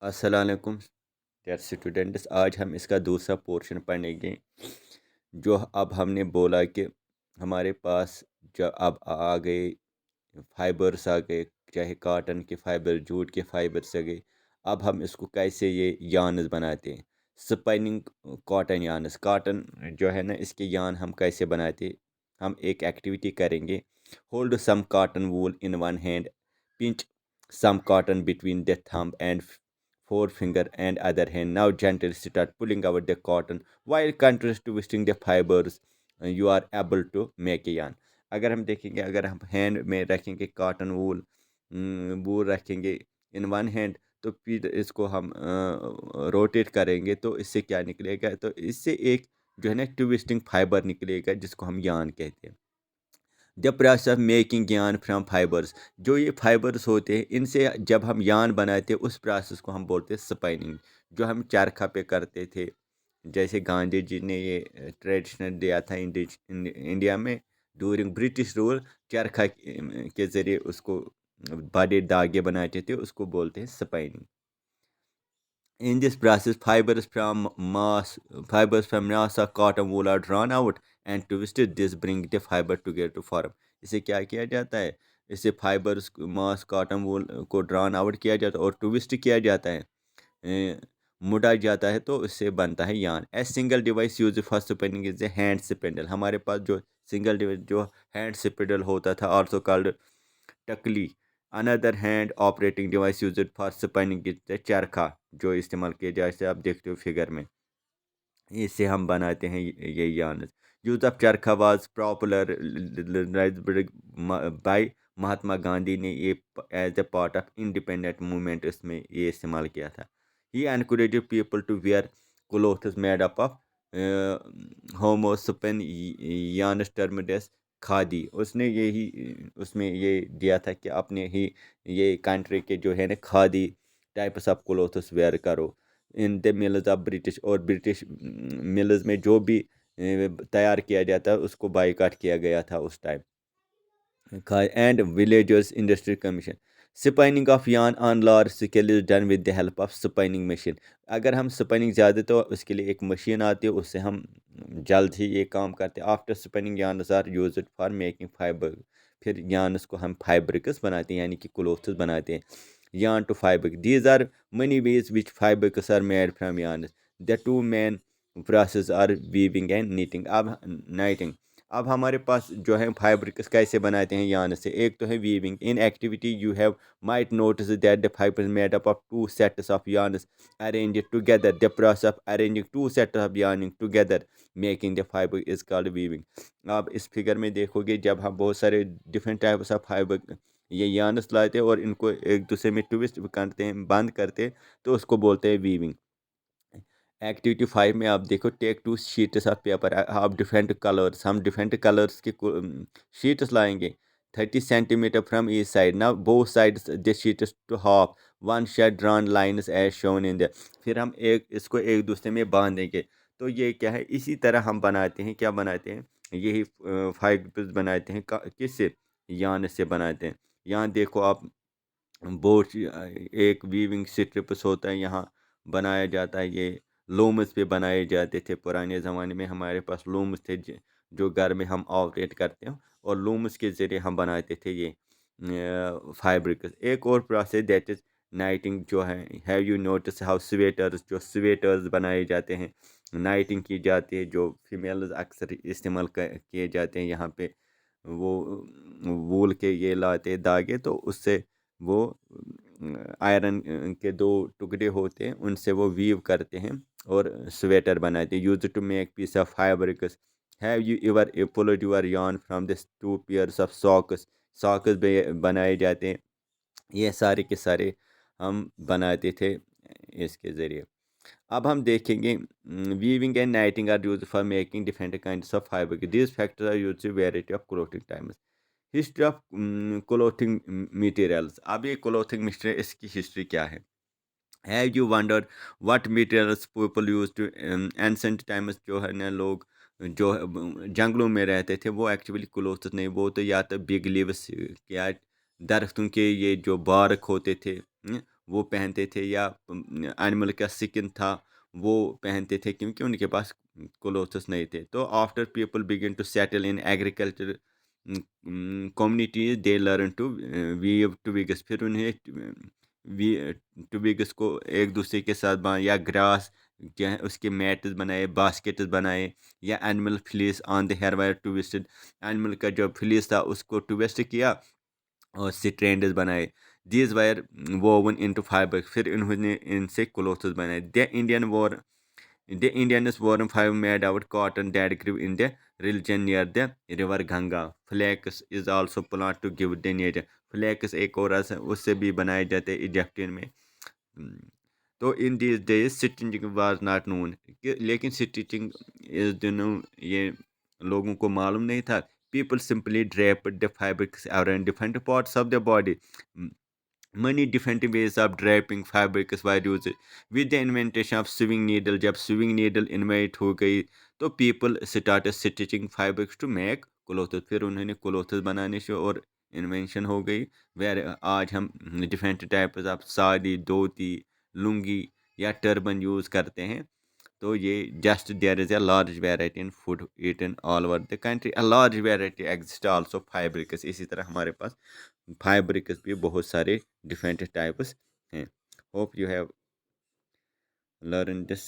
अस्सलाम वालेकुम dear students. आज हम इसका दूसरा पोर्शन पढ़ेंगे। जो अब हमने बोला कि हमारे पास जो अब आ गए फाइबर्स आ गए, चाहे कॉटन के फाइबर, जूट के फाइबर्स आ गए। अब हम इसको कैसे ये यार्न्स बनाते हैं, स्पिनिंग कॉटन यार्न्स। कॉटन जो है ना, इसके यार्न हम कैसे बनाते हैं। हम एक एक्टिविटी करेंगे। Hold some cotton wool in one hand, pinch some cotton between the thumb and forefinger and other hand. Now gently start pulling out the cotton while contrast twisting the fibers. You are able to make a yarn. अगर हम देखेंगे, अगर हम hand में रखेंगे cotton wool, वूल रखेंगे इन one hand, तो फिर इसको हम रोटेट करेंगे तो इससे क्या निकलेगा, तो इससे एक जो है ना ट्विस्टिंग फाइबर निकलेगा जिसको हम यान कहते हैं। द प्रोसेस ऑफ मेकिंग यान फ्रॉम फाइबर्स, जो ये फाइबर्स होते हैं इनसे जब हम यान बनाते हैं उस प्रोसेस को हम बोलते हैं स्पाइनिंग। जो हम चरखा पे करते थे, जैसे गांधी जी ने ये ट्रेडिशनल दिया था इंडिया में ड्यूरिंग ब्रिटिश रूल। चरखा के ज़रिए उसको बड़े धागे बनाते थे, उसको बोलते हैं spinning. In this process, fibers from mass of cotton wool are drawn out and twisted. This bring the fiber together to form. इसे क्या किया जाता है, इसे फाइबर्स मास कॉटन वूल को ड्रॉन आउट किया जाता है और ट्विस्ट किया जाता है, मुड़ा जाता है, तो इससे बनता है yarn. A single device use for spinning is a hand spindle. हमारे पास जो सिंगल डिवाइस जो हैंड स्पिंडल होता था, also called takli. Another hand operating device used for spinning is the charkha, जो इस्तेमाल किया जाए, जैसे आप देखते हो फिगर में, इससे हम बनाते हैं ये yarn. Use of charkha was popular by Mahatma Gandhi ने ये as a part of independent movement इसमें ये इस्तेमाल किया था। He encourage people to wear clothes made up of homespun yarn termed as khadi. उसने यही उसमें ये दिया था कि अपने ही ये कंट्री के जो है ना khadi types of clothes wear करो in the mills of British. और ब्रिटिश मिल्स में जो भी तैयार किया जाता है उसको बाइकाट किया गया था उस time. And villagers industry commission, spinning of yarn on large scale is done with the help of spinning machine. अगर हम स्पिनिंग ज़्यादा, तो उसके लिए एक मशीन आती है, उससे हम जल्द ही ये काम करते हैं। After spinning yarns are used for making fibre. फिर यार्न्स को हम फाइब्रिक्स बनाते हैं, यानी कि क्लोथ्स बनाते हैं। yarn to fabric, these are many ways which fabrics are made from yarns. The two main process are weaving and knitting. अब नाइटिंग, अब हमारे पास जो है फाइब्रिक्स कैसे बनाते हैं यार्न से। एक तो है weaving. In activity you have might notice that the fibre made up of two sets of yarns arranged together. The process of arranging two sets of yarn together making the fiber is called weaving. आप इस figure में देखोगे, जब हम बहुत सारे different types of fibre ये yarns लाते हैं और इनको एक दूसरे में ट्विस्ट करते हैं, बंद करते हैं, तो उसको बोलते हैं वीविंग। एक्टिविटी 5 में आप देखो, take two sheets of paper of different colours. हम डिफरेंट कलर्स के शीट्स लाएंगे 30 centimetre from each side. Now both sides the sheets to half one shade drawn lines as shown in the. फिर हम एक इसको एक दूसरे में बांधेंगे। तो ये क्या है, इसी तरह हम बनाते हैं, क्या बनाते हैं, यही फाइब्स बनाते हैं। किससे, यान से बनाते हैं। यहाँ देखो आप, बोट एक वीविंग स्ट्रिप्स होता है, यहाँ बनाया जाता है। ये लूम्स पे बनाए जाते थे पुराने ज़माने में। हमारे पास लूम्स थे जो घर में हम ऑपरेट करते हैं, और लूम्स के ज़रिए हम बनाते थे ये फैब्रिक। एक और प्रोसेस दैट इज़ नाइटिंग जो है। Have you notice how sweaters, जो स्वेटर्स बनाए जाते हैं, नाइटिंग की जाती है, जो फीमेल्स अक्सर इस्तेमाल किए जाते हैं। यहाँ पे वो वूल के ये लाते हैं धागे, तो उससे वो आयरन के दो टुकड़े होते हैं, उनसे वो वीव करते हैं और स्वेटर बनाते हैं। Use to make piece of fabrics. Have you ever pulled your yarn from this two pairs of socks. Socks बनाए जाते हैं। ये सारे के सारे हम बनाते थे इसके ज़रिए। अब हम देखेंगे, weaving and knitting are use for making different kinds of fibre. This factors are use variety of clothing times. History of clothing materials. अब ये क्लोथिंग मटेरियल, इसकी हिस्ट्री क्या है। Have you wondered what materials people use to ancient times. जो है ना, लोग जो जंगलों में रहते थे, वो एक्चुअली क्लोथ्स नहीं, वो तो या तो बिग लीव्स, या दरख्तों के ये जो बारक होते थे, وہ پہنتے تھے، یا اینیمل کا سکن تھا وہ پہنتے تھے، کیونکہ ان کے پاس کلوتھس نہیں تھے. تو after people began to settle in agriculture communities they learn to weave twigs. پھر انہیں ٹویگس کو ایک دوسرے کے ساتھ یا گراس کیا ہے اس کے میٹز بنائے، باسکٹس بنائے، یا اینیمل فلیس آن دا ہیئر وائر ٹویسٹڈ. اینیمل کا جو فلیس تھا اس کو ٹویسٹ کیا اور سٹرینڈز بنائے. These were woven into fibre. پھر انہوں نے ان سے کلوتھس بنائے. The Indians wore five made out cotton that grew in the region near the river Ganga. Flax is also plant to give the nature. Flax ایک اور اس سے بھی بنائے جاتے ایجپٹین میں. تو in these days stitching was not known. لیکن stitching اس دنوں یہ لوگوں کو معلوم نہیں تھا. People simply DRAP the fabrics around different parts of the body. Many different ways of draping fabrics were used. With the invention of sewing needle, جب sewing needle invent ہو گئی تو people started stitching fabrics to make clothes. پھر انہوں نے clothes بنانے سے اور invention ہو گئی. آج ہم different types of sari, dhoti, lungi یا ٹربن یوز کرتے ہیں. تو یہ just there is a large variety in food eaten all over the country. A large variety exist also fabrics. اسی طرح ہمارے پاس فائبرکس بھی بہت سارے ڈفرینٹ ٹائپس ہیں. Hope you have learn this.